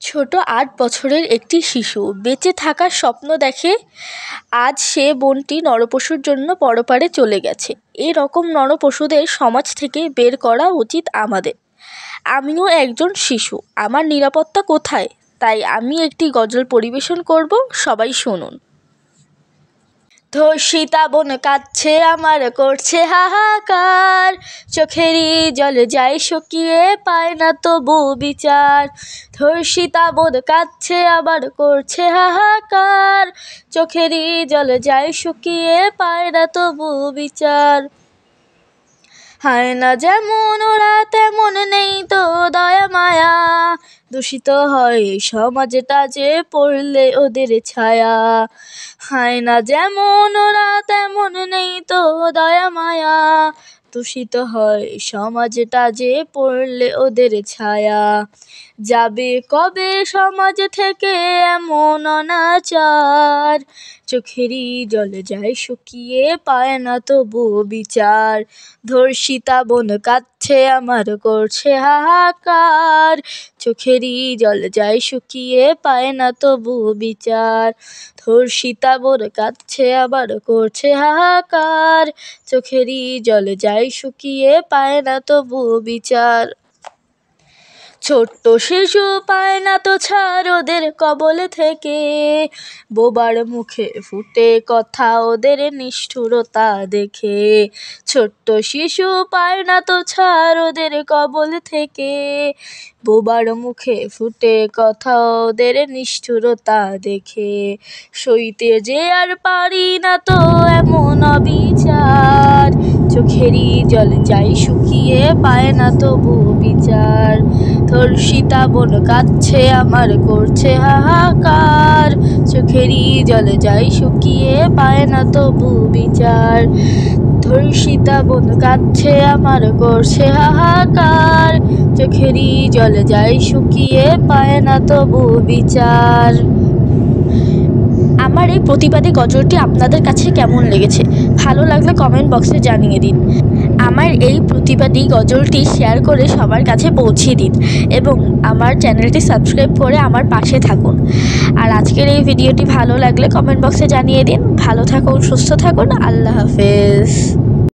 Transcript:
ছোট ৮ বছরের একটি শিশু বেঁচে থাকার স্বপ্ন দেখে। আজ সে বনটি নরপশুর জন্য পরপারে চলে গেছে। এরকম নরপশুদের সমাজ থেকে বের করা উচিত আমাদের। আমিও একজন শিশু, আমার নিরাপত্তা কোথায়? তাই আমি একটি গজল পরিবেশন করব, সবাই শুনুন। ধর্ষিতা বোন কাঁদছে আমার, করছে হাহাকার, চোখেরই জল যায় শুকিয়ে, পায় না তবু বিচার। ধর্ষিতা বোন কাঁদছে আবার, করছে হাহাকার, চোখেরই জল যায় শুকিয়ে, পায় না তবু বিচার। হায় না যেমন ওরা তেমন নেই তো দয়া মায়া, দূষিত হয় সমাজটা যে পড়লে ওদের ছায়া। হায় না যেমন ওরা তেমন নেই তো দয়া মায়া, দূষিত হয় সমাজটা যে পড়লে ওদের ছায়া। যাবে কবে সমাজ থেকে এমন অনাচার, চোখেরই জল যায় শুকিয়ে, পায় না তবু বিচার। ধর্ষিতা বোন কাঁদছে আমার, করছে হাহাকার, চোখেরই জল যায় শুকিয়ে, পায় না তবু বিচার। ধর্ষিতা বোন কাঁদছে আবার, করছে হাহাকার, চোখেরই জল যায় শুকিয়ে, পায় না তবু বিচার। ছোট্ট শিশু পায় না তো ছাড় ওদের কবল থেকে, বোবার মুখে ফুটে কথা ওদের নিষ্ঠুরতা দেখে। ছোট্ট শিশু পায় না তো ছাড় ওদের কবল থেকে, বোবার মুখে ফুটে কথা ওদের নিষ্ঠুরতা দেখে। সইতে যে আর পারি না তো এমন অবিচার, চোখেরই জল যায় শুকিয়ে, পায় না তবু বিচার। ধর্ষিতা বোন কাঁদছে আমার, করছে হাহাকার, চোখেরই জল যায় শুকিয়ে, পায় না তবু বিচার। ধর্ষিতা বোন কাঁদছে আমার, করছে হাহাকার, চোখেরই জল যায় শুকিয়ে, পায় না তবু বিচার। আমার এই প্রতিবাদী গজলটি আপনাদের কাছে কেমন লেগেছে? ভালো লাগলে কমেন্ট বক্সে জানিয়ে দিন। আমার এই প্রতিবাদী গজলটি শেয়ার করে সবার কাছে পৌঁছে দিন এবং আমার চ্যানেলটি সাবস্ক্রাইব করে আমার পাশে থাকুন। আর আজকের এই ভিডিওটি ভালো লাগলে কমেন্ট বক্সে জানিয়ে দিন। ভালো থাকুন, সুস্থ থাকুন, আল্লাহ হাফেজ।